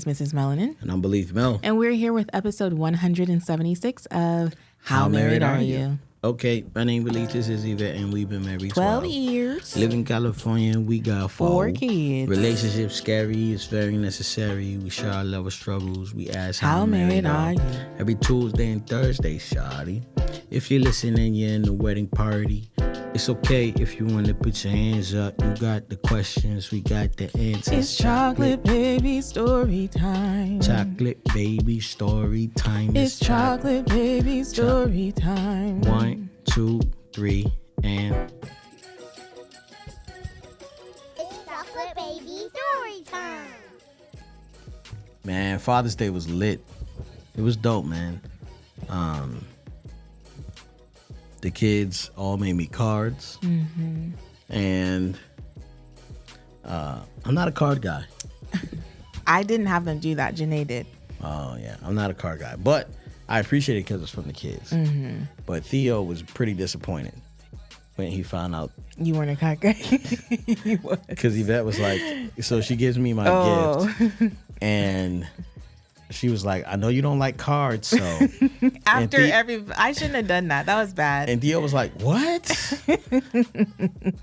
is Mrs. Melanin. And I'm Belief Mel. And we're here with episode 176 of How Married Are You? Okay, my name is Belief. This is Yvette, and we've been married 12 years. Live in California. We got four kids. Relationship scary. It's very necessary. We share our love struggles. We ask how married are you? Every Tuesday and Thursday, shawty. If you're listening, you're in the wedding party. It's okay if you want to put your hands up. You got the questions, we got the answers. It's chocolate baby story time. Chocolate baby story time. It's chocolate baby story time. 1, 2, 3, and... It's chocolate baby story time. Man, Father's Day was lit. It was dope, man. The kids all made me cards. Mm-hmm. And I'm not a card guy. I didn't have them do that. Janae did. Oh, yeah. I'm not a card guy. But I appreciate it because it's from the kids. Mm-hmm. But Theo was pretty disappointed when he found out. You weren't a card guy? Because Yvette was like, so she gives me my gift. And... she was like, I know you don't like cards, so. After I shouldn't have done that. That was bad. And Theo was like, what?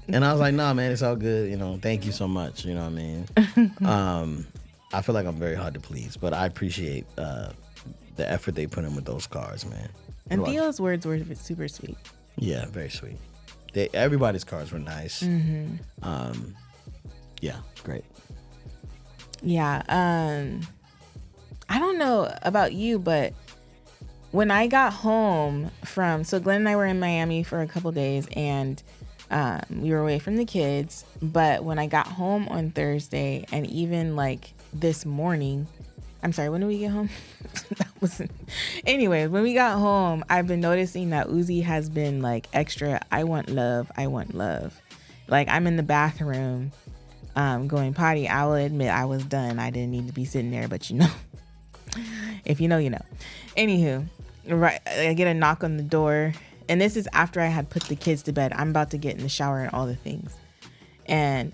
And I was like, nah, man, it's all good. You know, thank you so much. You know what I mean? I feel like I'm very hard to please, but I appreciate the effort they put in with those cards, man. And Theo's words were super sweet. Yeah, very sweet. Everybody's cards were nice. Mm-hmm. Yeah, great. Yeah. I don't know about you, but when I got home so Glenn and I were in Miami for a couple days, and we were away from the kids. But when I got home on Thursday, and even like this morning, I'm sorry, when did we get home? Anyway, when we got home, I've been noticing that Uzi has been like extra, I want love. Like, I'm in the bathroom going potty. I will admit I was done. I didn't need to be sitting there, but you know. If you know, you know. Anywho, right, I get a knock on the door, and this is after I had put the kids to bed. I'm about to get in the shower and all the things, and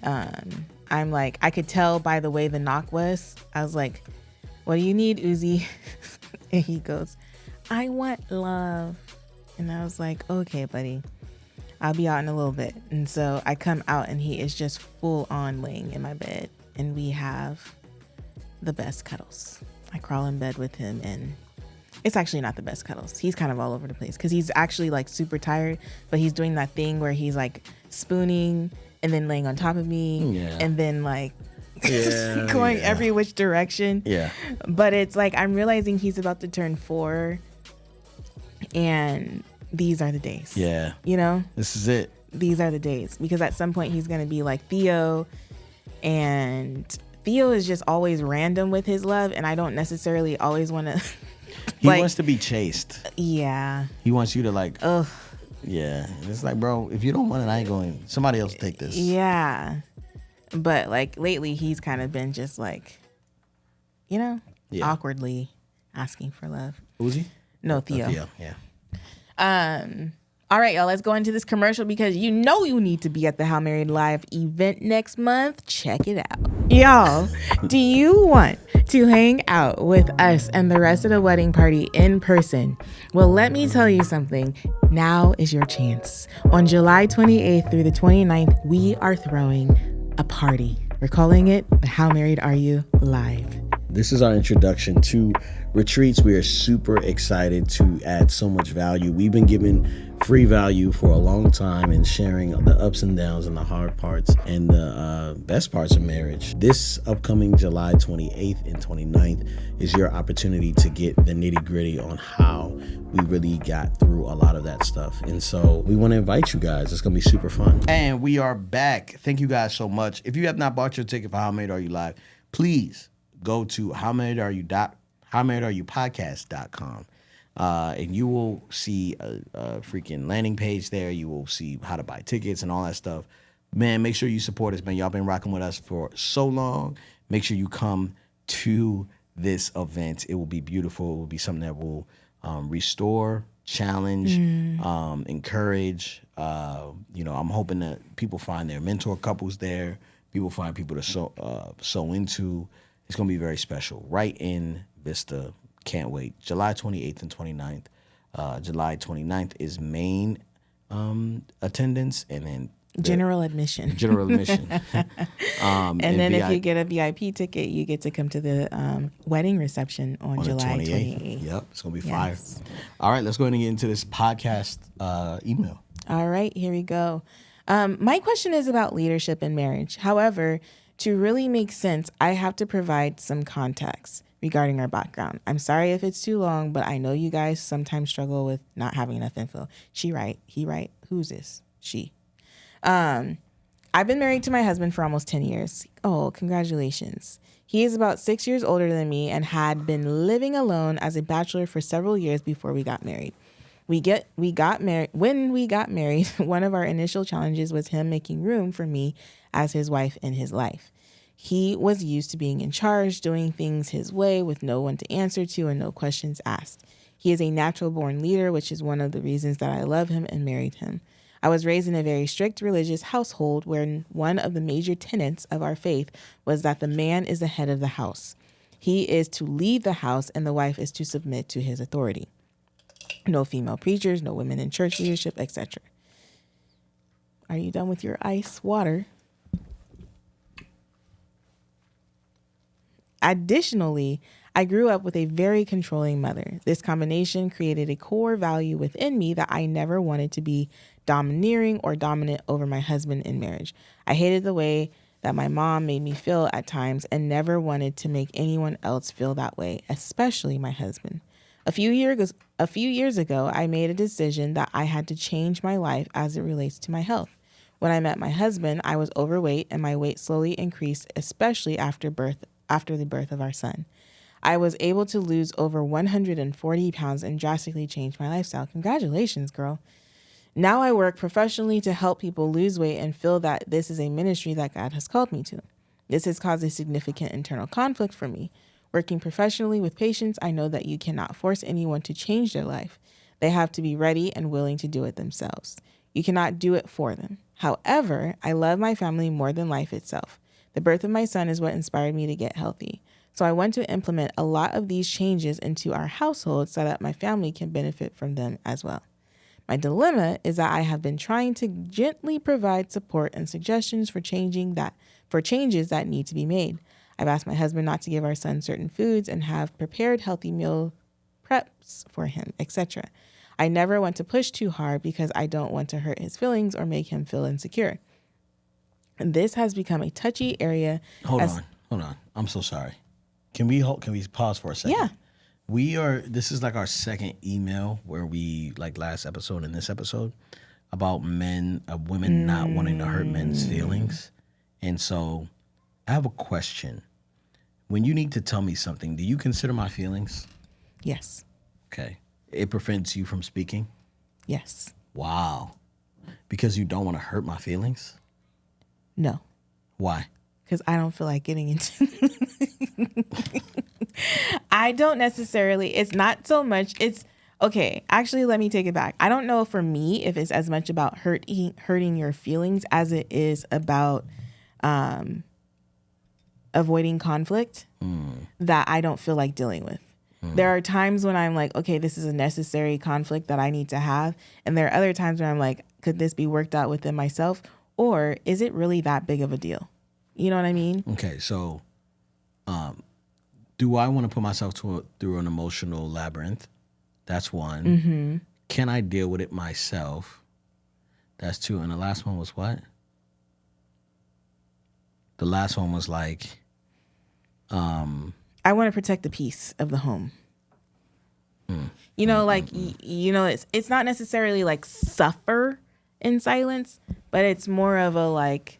I'm like, I could tell by the way the knock was. I was like, "What do you need, Uzi?" And he goes, "I want love," and I was like, "Okay, buddy, I'll be out in a little bit." And so I come out, and he is just full on laying in my bed, and we have the best cuddles. I crawl in bed with him, and it's actually not the best cuddles. He's kind of all over the place because he's actually like super tired, but he's doing that thing where he's like spooning and then laying on top of me, and then like going every which direction. Yeah. But it's like I'm realizing he's about to turn 4, and these are the days. Yeah. You know? This is it. These are the days, because at some point he's going to be like Theo, and Theo is just always random with his love, and I don't necessarily always want to. He wants to be chased. Yeah. He wants you to like. Ugh. Yeah. It's like, bro, if you don't want it, I ain't going. Somebody else take this. Yeah. But like lately, he's kind of been just like, you know, awkwardly asking for love. Uzi? No, Theo. Theo. Yeah. All right, y'all, let's go into this commercial because you know you need to be at the How Married Live event next month. Check it out. Y'all, do you want to hang out with us and the rest of the wedding party in person? Well, let me tell you something. Now is your chance. On July 28th through the 29th, we are throwing a party. We're calling it the How Married Are You Live. This is our introduction to retreats. We are super excited to add so much value. We've been giving free value for a long time and sharing the ups and downs and the hard parts and the best parts of marriage. This upcoming July 28th and 29th is your opportunity to get the nitty gritty on how we really got through a lot of that stuff. And so we want to invite you guys. It's going to be super fun. And we are back. Thank you guys so much. If you have not bought your ticket for How Married Are You Live, please go to howmarriedareyoupodcast.com. And you will see a freaking landing page there. You will see how to buy tickets and all that stuff. Man, make sure you support us, man. Y'all been rocking with us for so long. Make sure you come to this event. It will be beautiful. It will be something that will restore, challenge, encourage. I'm hoping that people find their mentor couples there. People find people to sow into. It's going to be very special. Right in Vista. Can't wait. July 28th and 29th. July 29th is main attendance, and then General admission. General admission. And then if you get a VIP ticket, you get to come to the wedding reception on July 28th. Yep, it's going to be fire. All right, let's go ahead and get into this podcast email. All right, here we go. My question is about leadership in marriage. However, to really make sense, I have to provide some context regarding our background. I'm sorry if it's too long, but I know you guys sometimes struggle with not having enough info. She right, he right. Who's this? She. I've been married to my husband for almost 10 years. Oh, congratulations. He is about 6 years older than me and had been living alone as a bachelor for several years before we got married. When we got married, one of our initial challenges was him making room for me as his wife in his life. He was used to being in charge, doing things his way with no one to answer to and no questions asked. He is a natural born leader, which is one of the reasons that I love him and married him. I was raised in a very strict religious household where one of the major tenets of our faith was that the man is the head of the house. He is to lead the house and the wife is to submit to his authority. No female preachers, no women in church leadership, etc. Are you done with your ice water? Additionally, I grew up with a very controlling mother. This combination created a core value within me that I never wanted to be domineering or dominant over my husband in marriage. I hated the way that my mom made me feel at times and never wanted to make anyone else feel that way, especially my husband. A few years ago, I made a decision that I had to change my life as it relates to my health. When I met my husband, I was overweight and my weight slowly increased, especially after the birth of our son. I was able to lose over 140 pounds and drastically change my lifestyle. Congratulations, girl. Now I work professionally to help people lose weight and feel that this is a ministry that God has called me to. This has caused a significant internal conflict for me. Working professionally with patients, I know that you cannot force anyone to change their life. They have to be ready and willing to do it themselves. You cannot do it for them. However, I love my family more than life itself. The birth of my son is what inspired me to get healthy. So I want to implement a lot of these changes into our household so that my family can benefit from them as well. My dilemma is that I have been trying to gently provide support and suggestions for changes that need to be made. I've asked my husband not to give our son certain foods and have prepared healthy meal preps for him, etc. I never want to push too hard because I don't want to hurt his feelings or make him feel insecure. And this has become a touchy area. Hold on. I'm so sorry. Can we pause for a second? Yeah. This is like our second email where we, like last episode and this episode, about women not wanting to hurt men's feelings. And so I have a question. When you need to tell me something, do you consider my feelings? Yes. Okay. It prevents you from speaking? Yes. Wow. Because you don't want to hurt my feelings? No. Why? Because I don't feel like getting into I don't necessarily, it's not so much, it's, okay, actually, let me take it back. I don't know for me if it's as much about hurting your feelings as it is about avoiding conflict that I don't feel like dealing with. There are times when I'm like, okay, this is a necessary conflict that I need to have. And there are other times where I'm like, could this be worked out within myself? Or is it really that big of a deal? You know what I mean? Okay, so do I want to put myself through an emotional labyrinth? That's one. Mm-hmm. Can I deal with it myself? That's two. And the last one was what? The last one was like... I want to protect the peace of the home. You know, like, it's not necessarily like suffer in silence, but it's more of a like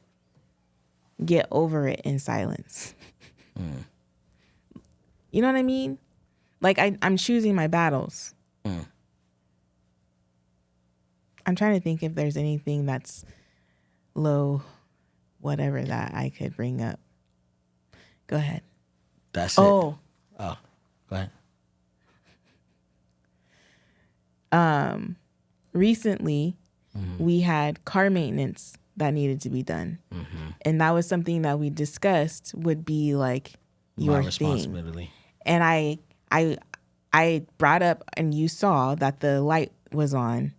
get over it in silence. You know what I mean? Like I'm choosing my battles. I'm trying to think if there's anything that's low, whatever that I could bring up. Go ahead. That's it. Oh, go ahead. Recently, we had car maintenance that needed to be done. And that was something that we discussed would be like your My thing. responsibility. And I brought up, and you saw that the light was on.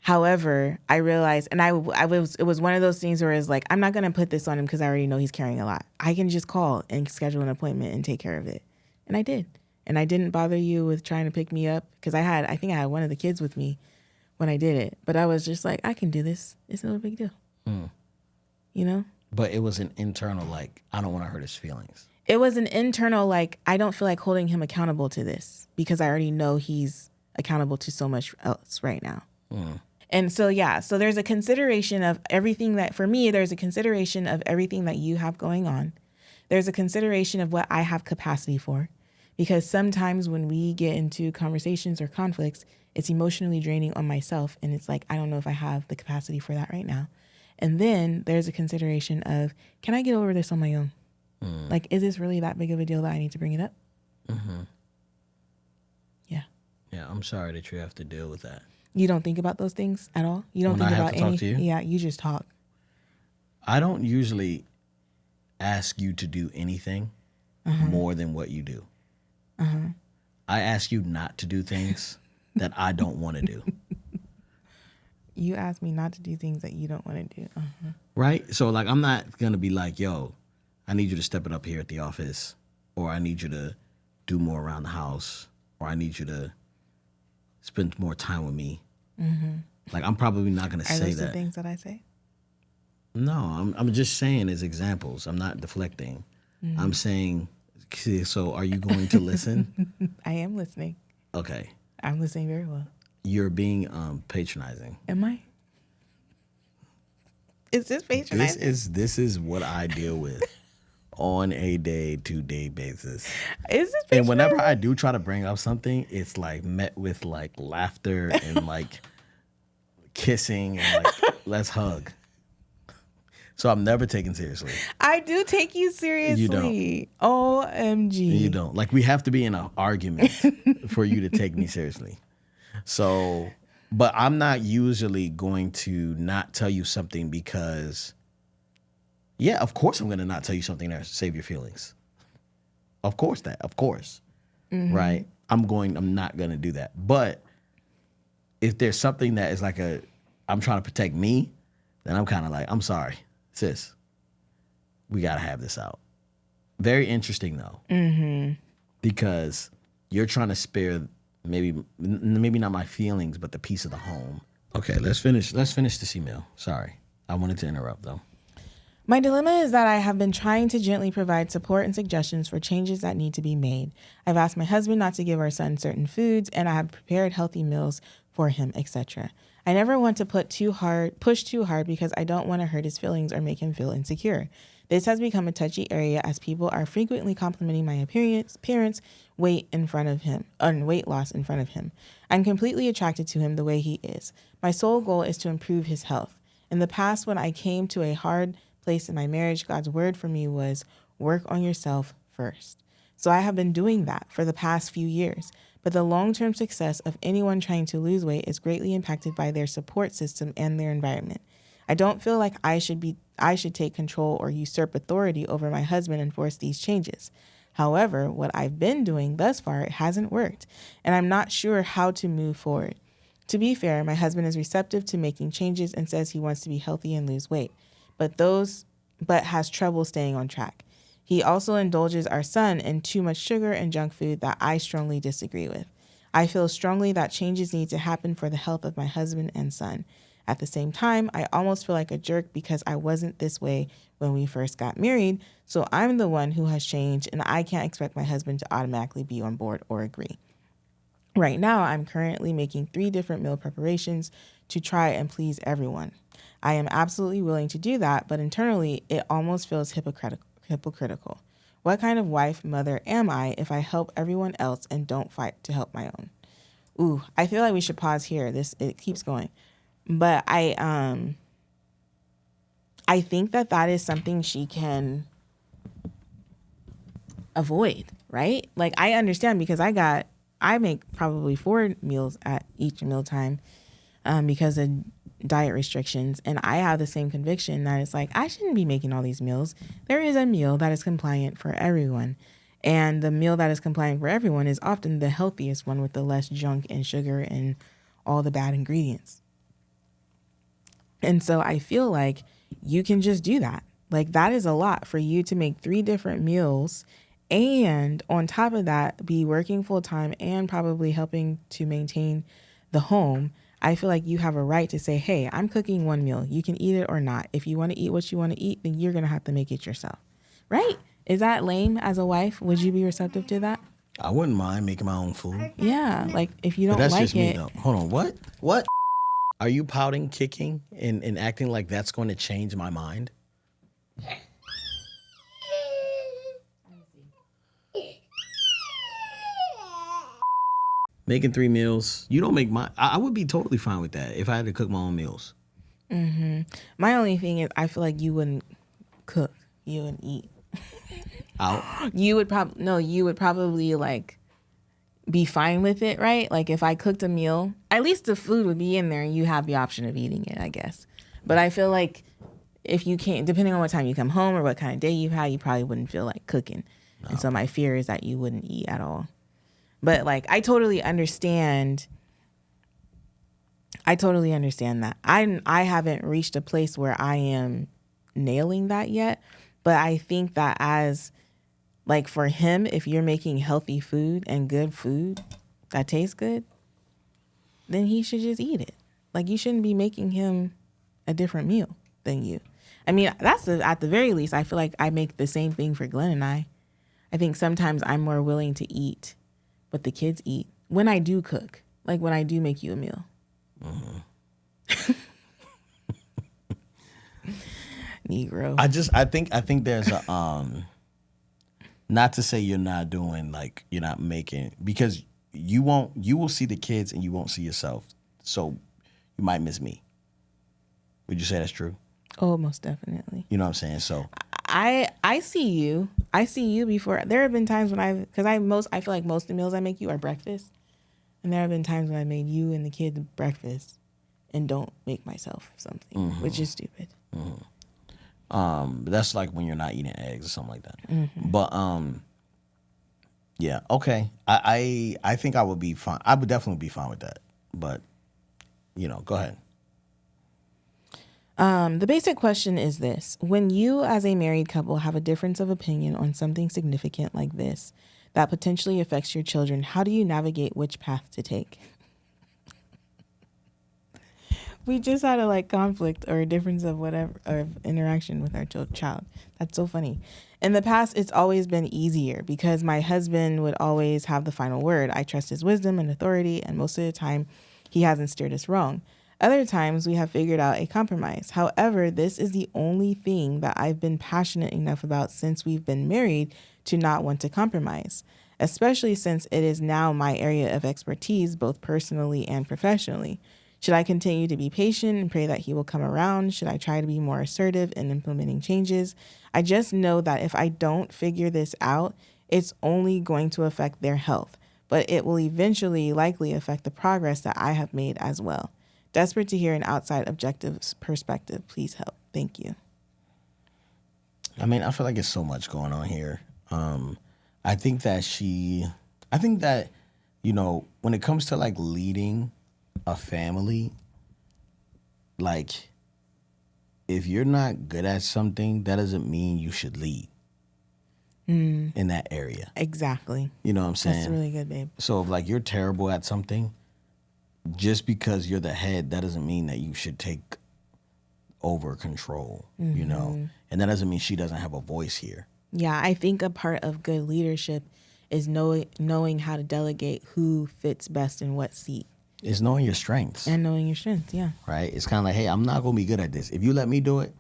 However, I realized, and it was one of those things where it's like, I'm not going to put this on him because I already know he's carrying a lot. I can just call and schedule an appointment and take care of it. And I did. And I didn't bother you with trying to pick me up because I think I had one of the kids with me when I did it. But I was just like, I can do this. It's no big deal. You know? But it was an internal, like, I don't want to hurt his feelings. It was an internal, like, I don't feel like holding him accountable to this because I already know he's accountable to so much else right now. And so, yeah, so there's a consideration of everything that, for me, there's a consideration of everything that you have going on. There's a consideration of what I have capacity for. Because sometimes when we get into conversations or conflicts, it's emotionally draining on myself. And it's like, I don't know if I have the capacity for that right now. And then there's a consideration of, can I get over this on my own? Like, is this really that big of a deal that I need to bring it up? Yeah. Yeah, I'm sorry that you have to deal with that. You don't think about those things at all? You don't When think I have about to talk to anything? you? Yeah, you just talk. I don't usually ask you to do anything more than what you do. I ask you not to do things that I don't want to do. You ask me not to do things that you don't want to do. Right? So, like, I'm not going to be like, yo, I need you to step it up here at the office, or I need you to do more around the house, or I need you to spend more time with me. Like, I'm probably not going to Are say those the that. things that I say? No, I'm just saying as examples. I'm not deflecting. I'm saying, so are you going to listen? I am listening. Okay. I'm listening very well. You're being patronizing. Am I? Is this patronizing? This is what I deal with on a day-to-day basis. Is this patronizing? And whenever I do try to bring up something, it's like met with like laughter and like kissing and like let's hug. So I'm never taken seriously. I do take you seriously. You don't. OMG. You don't. Like, we have to be in an argument for you to take me seriously. So, but I'm not usually going to not tell you something because, yeah, of course I'm going to not tell you something that save your feelings. Of course. Right? I'm not going to do that. But if there's something that is like I'm trying to protect me, then I'm kind of like, I'm sorry, sis, we got to have this out. Very interesting though. Because you're trying to spare maybe not my feelings, but the peace of the home. Okay, let's finish this email. Sorry. I wanted to interrupt though. My dilemma is that I have been trying to gently provide support and suggestions for changes that need to be made. I've asked my husband not to give our son certain foods, and I have prepared healthy meals for him, etc. I never want to push too hard because I don't want to hurt his feelings or make him feel insecure. This has become a touchy area as people are frequently complimenting my appearance, weight loss in front of him. I'm completely attracted to him the way he is. My sole goal is to improve his health. In the past, when I came to a hard place in my marriage, God's word for me was work on yourself first. So I have been doing that for the past few years. But the long-term success of anyone trying to lose weight is greatly impacted by their support system and their environment. I don't feel like I should take control or usurp authority over my husband and force these changes. However, what I've been doing thus far, it hasn't worked, and I'm not sure how to move forward. To be fair, my husband is receptive to making changes and says he wants to be healthy and lose weight, but has trouble staying on track. He also indulges our son in too much sugar and junk food that I strongly disagree with. I feel strongly that changes need to happen for the health of my husband and son. At the same time, I almost feel like a jerk because I wasn't this way when we first got married, so I'm the one who has changed, and I can't expect my husband to automatically be on board or agree. Right now, I'm currently making 3 different meal preparations to try and please everyone. I am absolutely willing to do that, but internally, it almost feels hypocritical. What kind of wife, mother am I if I help everyone else and don't fight to help my own? Ooh, I feel like we should pause here. It keeps going. But I think that is something she can avoid, right? Like, I understand because I make probably 4 meals at each mealtime because of diet restrictions, and I have the same conviction that it's like, I shouldn't be making all these meals. There is a meal that is compliant for everyone. And the meal that is compliant for everyone is often the healthiest one with the less junk and sugar and all the bad ingredients. And so I feel like you can just do that. Like, that is a lot for you to make 3 different meals, and on top of that, be working full time and probably helping to maintain the home. I feel like you have a right to say, hey, I'm cooking 1 meal. You can eat it or not. If you want to eat what you want to eat, then you're going to have to make it yourself. Right? Is that lame as a wife? Would you be receptive to that? I wouldn't mind making my own food. Yeah. Like, if you don't But that's like just me, it. though. Hold on. What? What? Are you pouting, kicking, and acting like that's going to change my mind? Making 3 meals. You don't make I would be totally fine with that if I had to cook my own meals. Mm-hmm. My only thing is, I feel like you wouldn't cook. You wouldn't eat. Out. You would probably like be fine with it, right? Like, if I cooked a meal, at least the food would be in there and you have the option of eating it, I guess. But I feel like if you can't, depending on what time you come home or what kind of day you've had, you probably wouldn't feel like cooking. No. And so my fear is that you wouldn't eat at all. But like, I totally understand that. I haven't reached a place where I am nailing that yet. But I think that as, like, for him, if you're making healthy food and good food that tastes good, then he should just eat it. Like, you shouldn't be making him a different meal than you. I mean, at the very least, I feel like I make the same thing for Glenn and I. I think sometimes I'm more willing to eat what the kids eat when I do cook, like when I do make you a meal. Mm-hmm. Negro. I think there's a not to say you're not doing, like, you're not making, because you will see the kids and you won't see yourself. So you might miss me. Would you say that's true? Oh, most definitely. You know what I'm saying? So I see you. I see you before. There have been times when I feel like most of the meals I make you are breakfast. And there have been times when I made you and the kids breakfast and don't make myself something, mm-hmm. which is stupid. Mm-hmm. But that's like when you're not eating eggs or something like that. Mm-hmm. But yeah, okay. I think I would be fine. I would definitely be fine with that. But, go ahead. The basic question is this. When you as a married couple have a difference of opinion on something significant like this that potentially affects your children, how do you navigate which path to take? We just had a conflict or a difference of whatever, or interaction with our child. That's so funny. In the past, it's always been easier because my husband would always have the final word. I trust his wisdom and authority, and most of the time, he hasn't steered us wrong. Other times, we have figured out a compromise. However, this is the only thing that I've been passionate enough about since we've been married to not want to compromise, especially since it is now my area of expertise, both personally and professionally. Should I continue to be patient and pray that he will come around? Should I try to be more assertive in implementing changes? I just know that if I don't figure this out, it's only going to affect their health, but it will eventually likely affect the progress that I have made as well. Desperate to hear an outside objective perspective. Please help. Thank you. I mean, I feel like it's so much going on here. I think that when it comes to leading a family, if you're not good at something, that doesn't mean you should lead in that area. Exactly. You know what I'm saying? That's really good, babe. So if you're terrible at something, just because you're the head, that doesn't mean that you should take over control, mm-hmm. And that doesn't mean she doesn't have a voice here. Yeah, I think a part of good leadership is knowing how to delegate who fits best in what seat. It's knowing your strengths. And knowing your strengths, yeah. Right? It's kind of like, hey, I'm not going to be good at this. If you let me do it,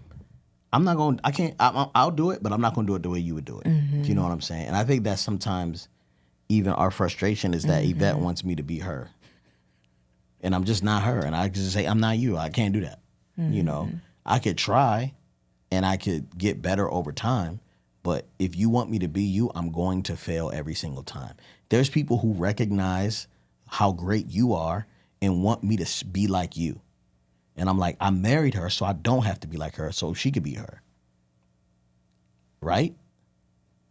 I'll do it, but I'm not going to do it the way you would do it. Mm-hmm. You know what I'm saying? And I think that sometimes even our frustration is that Yvette wants me to be her. And I'm just not her. And I just say, I'm not you. I can't do that. Mm-hmm. I could try and I could get better over time. But if you want me to be you, I'm going to fail every single time. There's people who recognize how great you are and want me to be like you. And I'm like, I married her so I don't have to be like her, so she could be her. Right?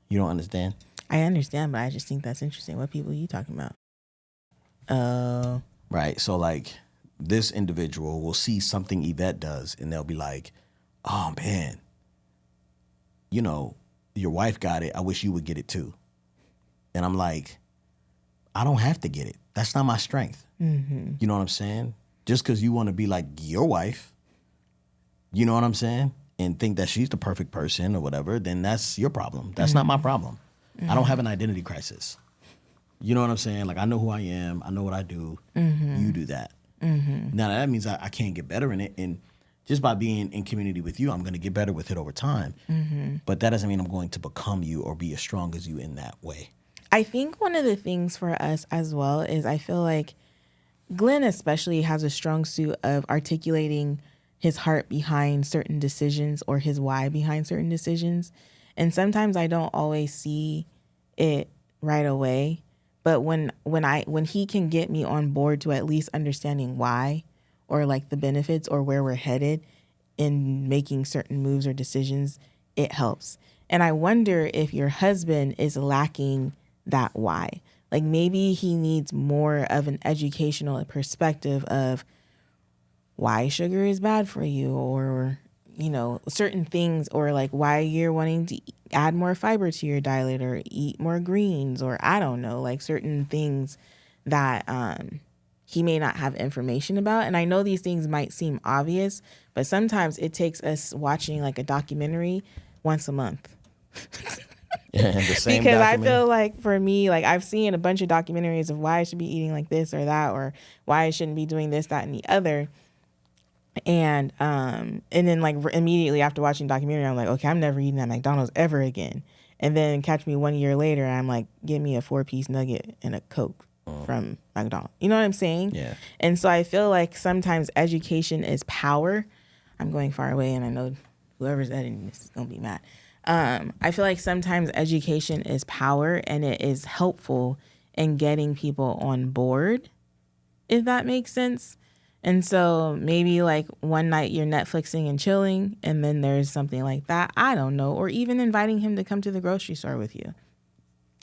You don't understand? I understand, but I just think that's interesting. What people are you talking about? Oh. Right. So like this individual will see something Yvette does and they'll be like, oh man, you know, your wife got it. I wish you would get it too. And I'm like, I don't have to get it. That's not my strength. Mm-hmm. You know what I'm saying? Just because you want to be like your wife, you know what I'm saying? And think that she's the perfect person or whatever, then that's your problem. That's not my problem. I don't have an identity crisis. You know what I'm saying? Like, I know who I am. I know what I do. You do that. Now, that means I can't get better in it. And just by being in community with you, I'm going to get better with it over time. But that doesn't mean I'm going to become you or be as strong as you in that way. I think one of the things for us as well is I feel like Glenn especially has a strong suit of articulating his heart behind certain decisions or his why behind certain decisions. And sometimes I don't always see it right away. But when he can get me on board to at least understanding why or like the benefits or where we're headed in making certain moves or decisions, it helps. And I wonder if your husband is lacking that why. Like maybe he needs more of an educational perspective of why sugar is bad for you, or, you know, certain things, or like why you're wanting to add more fiber to your diet or eat more greens, or I don't know, like certain things that he may not have information about. And I know these things might seem obvious, but sometimes it takes us watching like a documentary once a month. Yeah, the same because I documentary. feel like for me, like I've seen a bunch of documentaries of why I should be eating like this or that, or why I shouldn't be doing this, that, and the other. And then like immediately after watching the documentary, I'm like, okay, I'm never eating at McDonald's ever again. And then catch me 1 year later, and I'm like, give me a 4-piece nugget and a Coke from McDonald's. You know what I'm saying? Yeah. And so I feel like sometimes education is power. I'm going far away, and I know whoever's editing this is gonna be mad. I feel like sometimes education is power, and it is helpful in getting people on board, if that makes sense. And so maybe like one night you're Netflixing and chilling, and then there's something like that. I don't know. Or even inviting him to come to the grocery store with you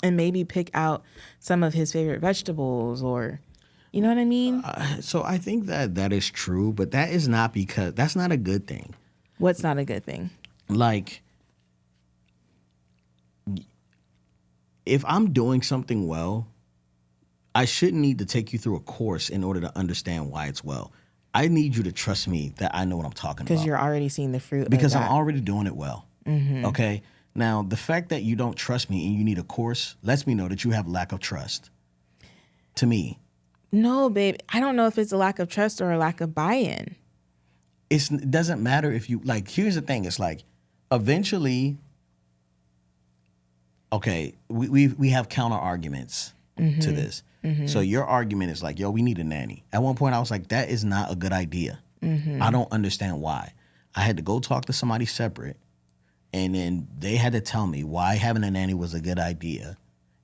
and maybe pick out some of his favorite vegetables, or, you know what I mean? So I think that is true, but that is not because that's not a good thing. What's not a good thing? Like, if I'm doing something well, I shouldn't need to take you through a course in order to understand why it's well. I need you to trust me that I know what I'm talking about. Because you're already seeing the fruit. Because of I'm that. already doing it well. Okay? Now, the fact that you don't trust me and you need a course lets me know that you have lack of trust. To me. No, babe. I don't know if it's a lack of trust or a lack of buy-in. It doesn't matter if you, like, here's the thing. It's like, eventually, okay, we have counter arguments to this. So your argument is like, yo, we need a nanny. At one point, I was like, that is not a good idea. I don't understand why. I had to go talk to somebody separate, and then they had to tell me why having a nanny was a good idea,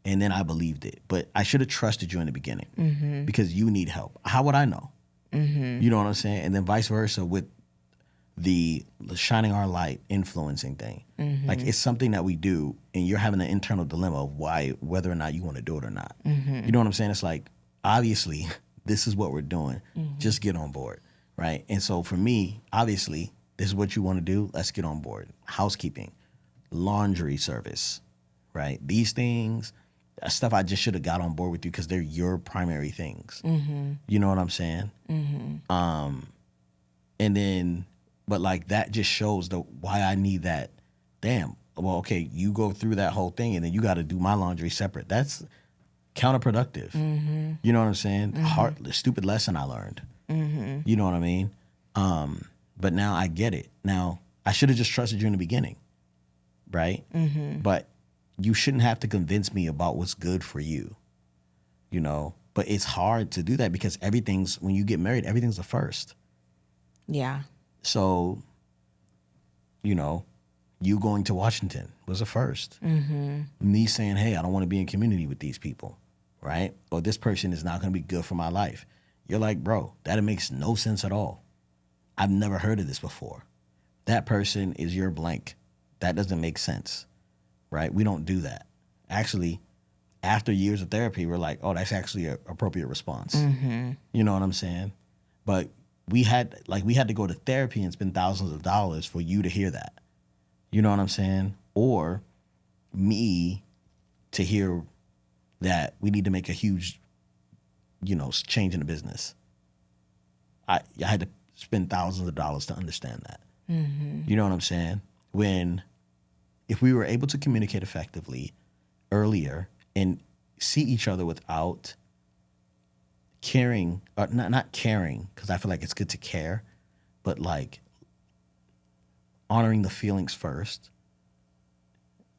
and then I believed it. But I should have trusted you in the beginning because you need help. How would I know? You know what I'm saying? And then vice versa with the shining our light influencing thing. Like, it's something that we do, and you're having an internal dilemma of whether or not you want to do it or not. You know what I'm saying? It's like, obviously, this is what we're doing. Just get on board, right? And so for me, obviously, this is what you want to do. Let's get on board. Housekeeping, laundry service, right? These things, stuff I just should have got on board with you because they're your primary things. You know what I'm saying? And then, but like that just shows why I need that. Damn. Well, okay, you go through that whole thing and then you got to do my laundry separate. That's counterproductive. You know what I'm saying? Stupid lesson I learned. You know what I mean? But now I get it. Now, I should have just trusted you in the beginning, right? But you shouldn't have to convince me about what's good for you, you know? But it's hard to do that because when you get married, everything's a first. Yeah. So, you know, you going to Washington was a first. Me saying, hey, I don't want to be in community with these people, right? Or this person is not going to be good for my life. You're like, bro, that makes no sense at all. I've never heard of this before. That person is your blank. That doesn't make sense, right? We don't do that. Actually, after years of therapy, we're like, oh, that's actually an appropriate response. You know what I'm saying? But we had to go to therapy and spend thousands of dollars for you to hear that. You know what I'm saying? Or me to hear that we need to make a huge, change in the business. I had to spend thousands of dollars to understand that. You know what I'm saying? If we were able to communicate effectively earlier and see each other without caring, or not caring, because I feel like it's good to care, but like honoring the feelings first.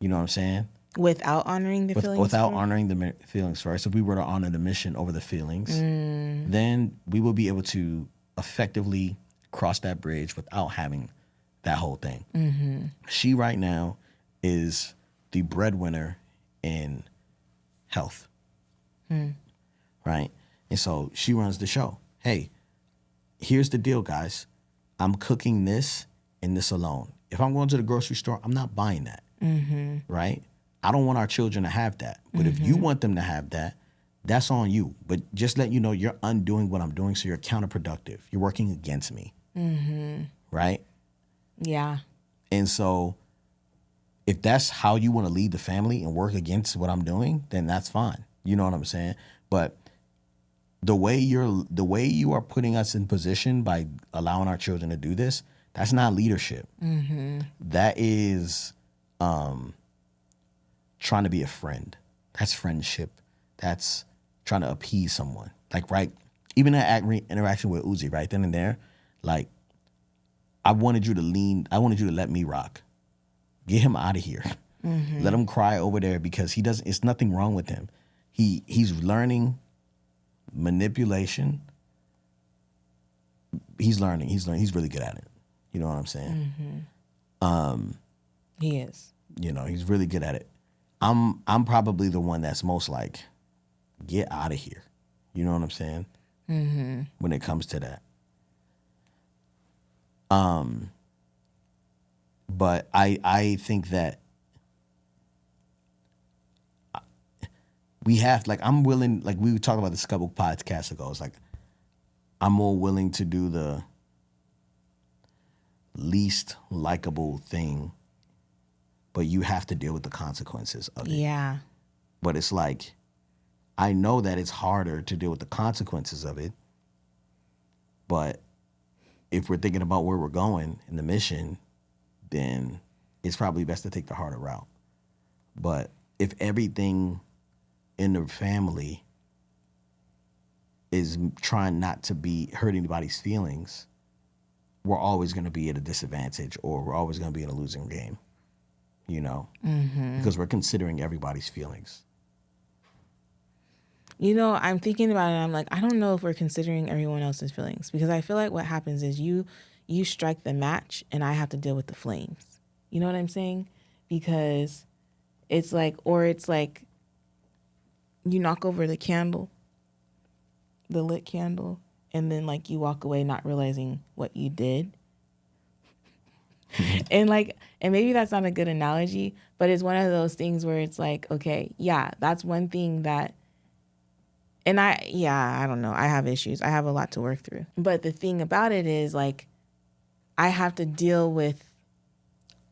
You know what I'm saying? Without honoring the feelings Without first? honoring the feelings first. If we were to honor the mission over the feelings, then we will be able to effectively cross that bridge without having that whole thing. She right now is the breadwinner in health. Right? And so she runs the show. Hey, here's the deal, guys. I'm cooking this and this alone. If I'm going to the grocery store, I'm not buying that. Right? I don't want our children to have that. But if you want them to have that, that's on you. But just let you know you're undoing what I'm doing, so you're counterproductive. You're working against me. Right? Yeah. And so if that's how you want to lead the family and work against what I'm doing, then that's fine. You know what I'm saying? But the way you are putting us in position by allowing our children to do this, that's not leadership. That is trying to be a friend. That's friendship. That's trying to appease someone. Like, right, even that interaction with Uzi, right then and there, like, I wanted you to let me rock. Get him out of here. Let him cry over there, because it's nothing wrong with him. He's learning manipulation. He's learning. He's really good at it. You know what I'm saying? He is. He's really good at it. I'm probably the one that's most like, get out of here. You know what I'm saying? When it comes to that. But I think that we have, like, I'm willing, like we were talking about this a couple podcasts ago. It's like, I'm more willing to do the least likable thing, but you have to deal with the consequences of it. Yeah. But it's like, I know that it's harder to deal with the consequences of it, but if we're thinking about where we're going in the mission, then it's probably best to take the harder route. But if everything in the family is trying not to be hurt anybody's feelings, we're always going to be at a disadvantage, or we're always going to be in a losing game, because we're considering everybody's feelings. I'm thinking about it, and I'm like, I don't know if we're considering everyone else's feelings, because I feel like what happens is you strike the match and I have to deal with the flames. You know what I'm saying? Because it's like you knock over the candle, the lit candle, and then like you walk away not realizing what you did. And maybe that's not a good analogy, but it's one of those things where it's like, okay, yeah, that's one thing that, and I don't know. I have issues. I have a lot to work through. But the thing about it is, like, I have to deal with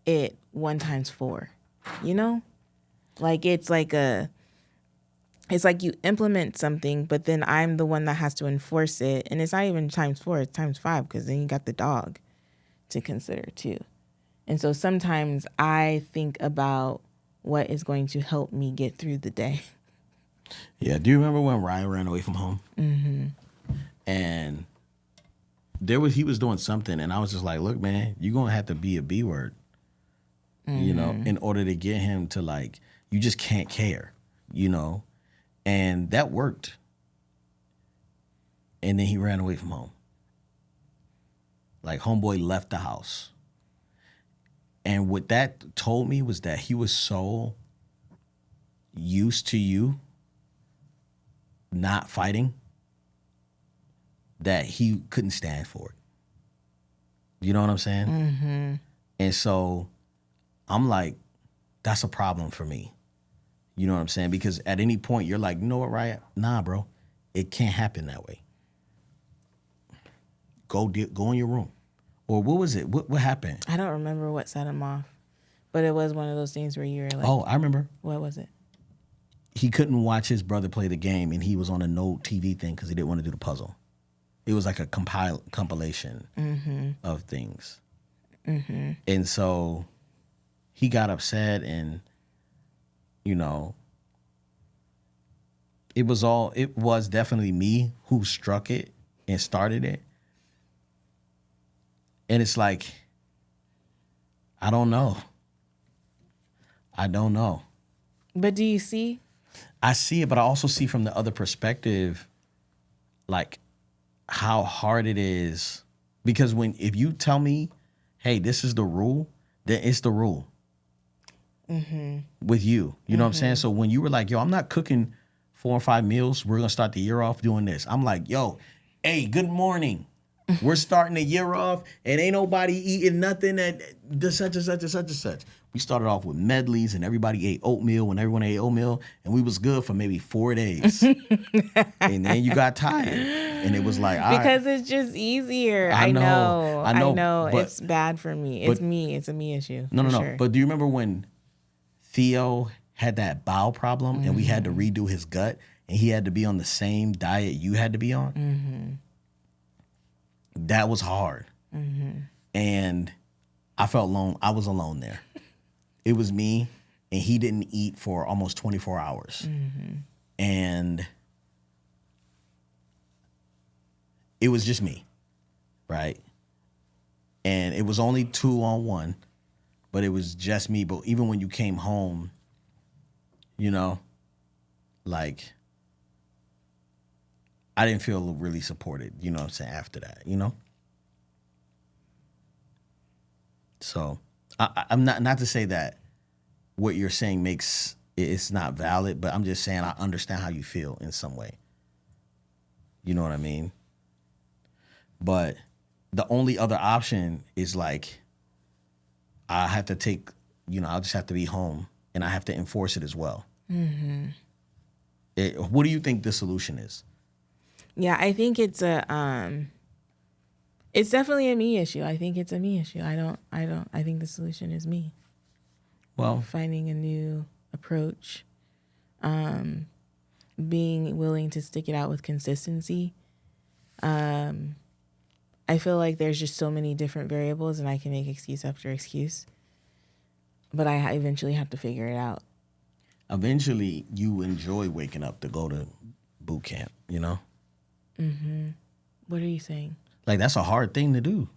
it 1 times 4, Like, it's like you implement something, but then I'm the one that has to enforce it. And it's not even times 4, it's times 5, because then you got the dog to consider too. And so sometimes I think about what is going to help me get through the day. Yeah. Do you remember when Ryan ran away from home? And he was doing something, and I was just like, look, man, you're going to have to be a B word, in order to get him to, like, you just can't care, and that worked. And then he ran away from home. Like, homeboy left the house. And what that told me was that he was so used to you not fighting that he couldn't stand for it. You know what I'm saying? Mm-hmm. And so I'm like, that's a problem for me. You know what I'm saying? Because at any point you're like, you know what, Ryan? Nah, bro, it can't happen that way. Go in your room. Or what was it? What happened? I don't remember what set him off, but it was one of those things where you were like, oh, I remember. What was it? He couldn't watch his brother play the game, and he was on a no TV thing because he didn't want to do the puzzle. It was like a compilation of things. Mm-hmm. And so he got upset, and, you know, it was definitely me who struck it and started it. And it's like, I don't know. But do you see? I see it, but I also see from the other perspective, like, how hard it is. Because if you tell me, hey, this is the rule, then it's the rule. Mm-hmm. With you. You know what I'm saying? So when you were like, yo, I'm not cooking 4 or 5 meals. We're going to start the year off doing this. I'm like, yo, hey, good morning. We're starting the year off, and ain't nobody eating nothing at the such and such and such and such. We started off with medleys, and everybody ate oatmeal when everyone ate oatmeal, and we was good for maybe 4 days. And then you got tired, and it was like, because it's just easier. I know. But it's bad for me. It's me. It's a me issue. No. Sure. But do you remember when Theo had that bowel problem, and we had to redo his gut, and he had to be on the same diet you had to be on? Mm-hmm. That was hard. Mm-hmm. And I felt alone. I was alone there. It was me, and he didn't eat for almost 24 hours. Mm-hmm. And it was just me, right? And it was only 2-on-1, but it was just me. But even when you came home, you know, like, I didn't feel really supported, you know what I'm saying, after that, you know? So I'm not to say that what you're saying it's not valid, but I'm just saying I understand how you feel in some way. You know what I mean? But the only other option is like, I have to take, you know, I'll just have to be home, and I have to enforce it as well. Mm-hmm. What do you think the solution is? Yeah, I think it's definitely a me issue. I think it's a me issue. I think the solution is me. Well, finding a new approach, being willing to stick it out with consistency. I feel like there's just so many different variables, and I can make excuse after excuse, but I eventually have to figure it out. Eventually, you enjoy waking up to go to boot camp, you know? Mm-hmm. What are you saying? Like, that's a hard thing to do.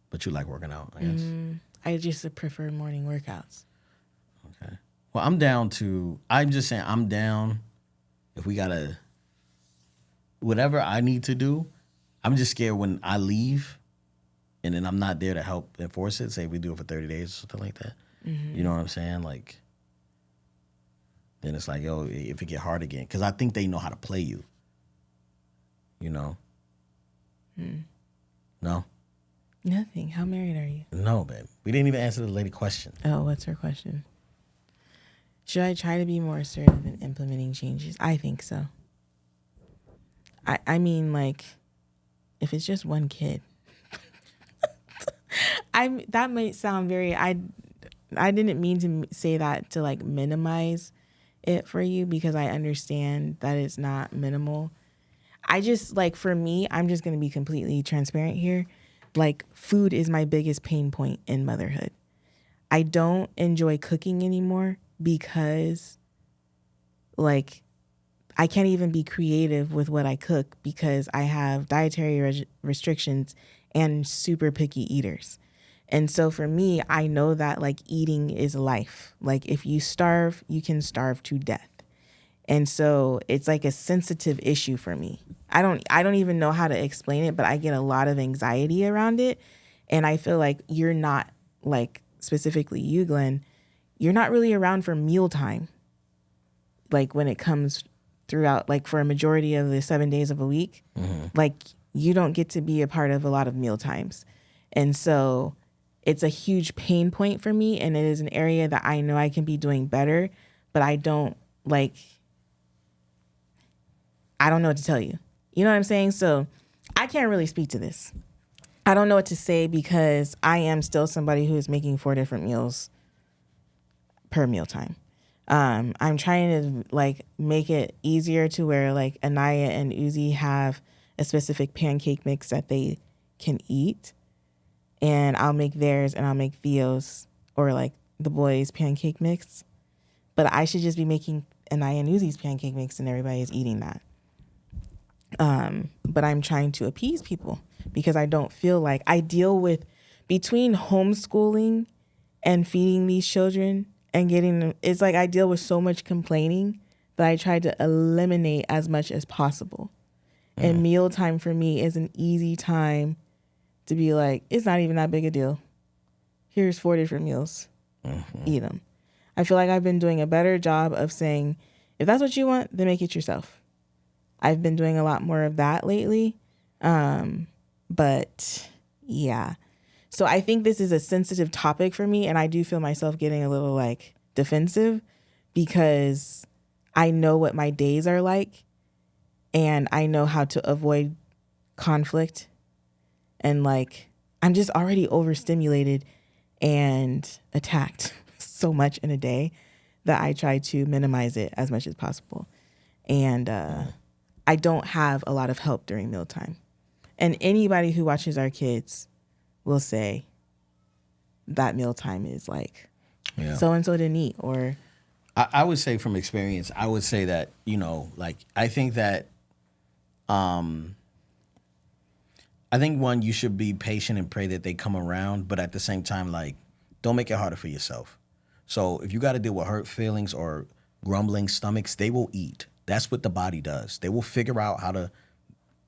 But you like working out, I guess. I just prefer morning workouts. Okay. Well, I'm just saying I'm down if we gotta, whatever I need to do. I'm just scared when I leave and then I'm not there to help enforce it. Say we do it for 30 days or something like that. Mm-hmm. You know what I'm saying? Like, then it's like, yo, if it get hard again. Because I think they know how to play you. You know? No? Nothing. How married are you? No, babe. We didn't even answer the lady question. Oh, what's her question? Should I try to be more assertive in implementing changes? I think so. I mean, like, if it's just one kid. That might sound very... I didn't mean to say that to, like, minimize it for you, because I understand that it's not minimal. I just, like, for me, I'm just going to be completely transparent here. Like, food is my biggest pain point in motherhood. I don't enjoy cooking anymore because, like, I can't even be creative with what I cook because I have dietary restrictions and super picky eaters. And so for me, I know that, like, eating is life. Like, if you starve, you can starve to death. And so it's like a sensitive issue for me. I don't even know how to explain it, but I get a lot of anxiety around it. And I feel like you're not, like, specifically you, Glenn, you're not really around for mealtime. Like, when it comes throughout, like, for a majority of the 7 days of a week, like, you don't get to be a part of a lot of meal times. And so it's a huge pain point for me, and it is an area that I know I can be doing better, but I don't know what to tell you. You know what I'm saying? So I can't really speak to this. I don't know what to say because I am still somebody who is making 4 different meals per mealtime. I'm trying to make it easier to where Anaya and Uzi have a specific pancake mix that they can eat, and I'll make theirs and I'll make Theo's or the boys' pancake mix. But I should just be making Anaya and Uzi's pancake mix and everybody is eating that. But I'm trying to appease people because I don't feel like I deal with between homeschooling and feeding these children and getting them. It's I deal with so much complaining that I try to eliminate as much as possible. And mealtime for me is an easy time to be it's not even that big a deal. Here's 4 different meals. Eat them. I feel like I've been doing a better job of saying, if that's what you want, then make it yourself. I've been doing a lot more of that lately. But yeah. So I think this is a sensitive topic for me, and I do feel myself getting a little defensive because I know what my days are like and I know how to avoid conflict. And I'm just already overstimulated and attacked so much in a day that I try to minimize it as much as possible. And I don't have a lot of help during mealtime. And anybody who watches our kids will say that mealtime is so-and-so didn't eat. Or I would say from experience, I would say that, I think that, I think one, you should be patient and pray that they come around, but at the same time, don't make it harder for yourself. So if you got to deal with hurt feelings or grumbling stomachs, they will eat. That's what the body does. They will figure out how to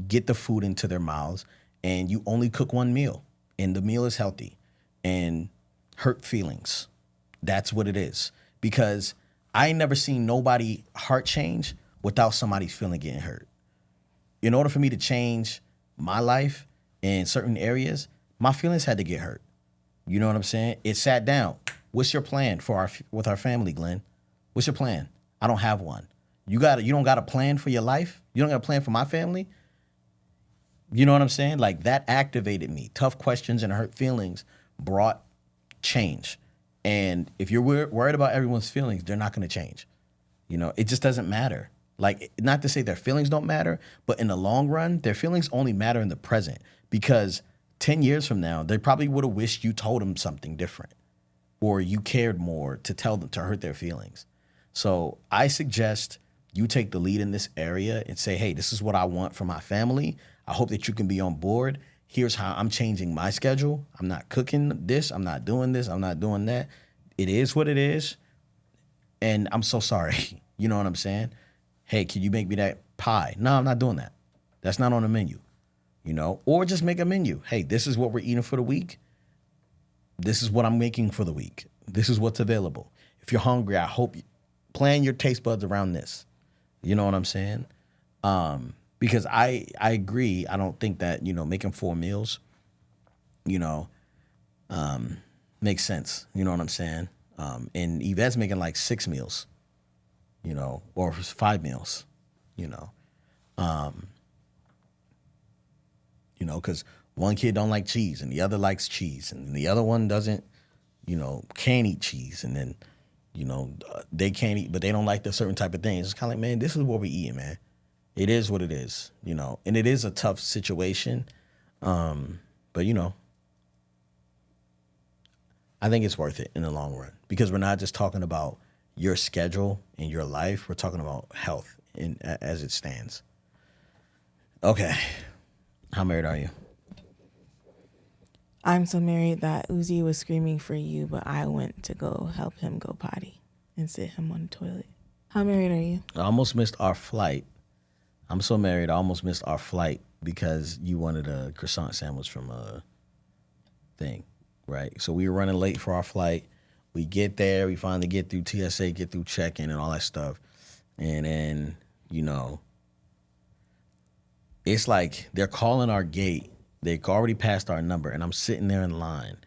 get the food into their mouths, and you only cook one meal, and the meal is healthy. And hurt feelings, that's what it is. Because I ain't never seen nobody heart change without somebody's feeling getting hurt. In order for me to change my life in certain areas, my feelings had to get hurt. You know what I'm saying? It sat down. What's your plan with our family, Glenn? What's your plan? I don't have one. You don't got a plan for your life? You don't got a plan for my family? You know what I'm saying? That activated me. Tough questions and hurt feelings brought change. And if you're worried about everyone's feelings, they're not going to change. It just doesn't matter. Not to say their feelings don't matter, but in the long run, their feelings only matter in the present, because 10 years from now, they probably would have wished you told them something different or you cared more to tell them to hurt their feelings. So I suggest you take the lead in this area and say, hey, this is what I want for my family. I hope that you can be on board. Here's how I'm changing my schedule. I'm not cooking this. I'm not doing this. I'm not doing that. It is what it is. And I'm so sorry. You know what I'm saying? Hey, can you make me that pie? No, I'm not doing that. That's not on the menu, or just make a menu. Hey, this is what we're eating for the week. This is what I'm making for the week. This is what's available. If you're hungry, I hope you plan your taste buds around this. You know what I'm saying? Because I agree. I don't think that, making 4 meals, makes sense. You know what I'm saying? And Yvette's making 6 meals. Or 5 meals, because one kid don't like cheese and the other likes cheese and the other one doesn't, can't eat cheese. And then, they can't eat, but they don't like the certain type of things. It's kind of man, this is what we eating, man. It is what it is, and it is a tough situation. But, I think it's worth it in the long run because we're not just talking about your schedule and your life. We're talking about health as it stands. Okay. How married are you? I'm so married that Uzi was screaming for you, but I went to go help him go potty and sit him on the toilet. How married are you? I almost missed our flight. I'm so married, I almost missed our flight because you wanted a croissant sandwich from a thing, right? So we were running late for our flight. We get there, we finally get through TSA, get through check-in and all that stuff. And then, it's like they're calling our gate. They already passed our number, and I'm sitting there in line,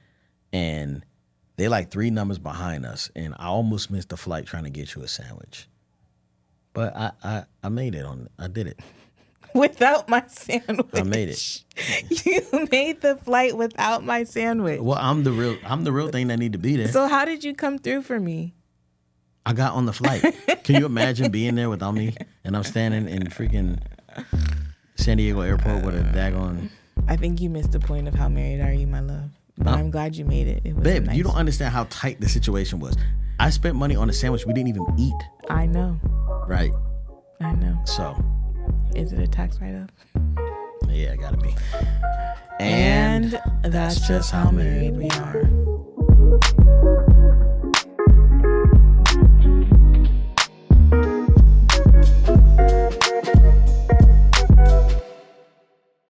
and they're like 3 numbers behind us, and I almost missed the flight trying to get you a sandwich. But I made it I did it. Without my sandwich. I made it. You made the flight without my sandwich. Well, I'm the real thing that need to be there. So how did you come through for me? I got on the flight. Can you imagine being there without me? And I'm standing in freaking San Diego airport with a daggone... I think you missed the point of how married are you, my love. But I'm glad you made it. It was Babe, nice... you don't understand how tight the situation was. I spent money on a sandwich we didn't even eat. I know. Right. I know. So... Is it a tax write-off? Yeah, it gotta be. And that's just how married we are.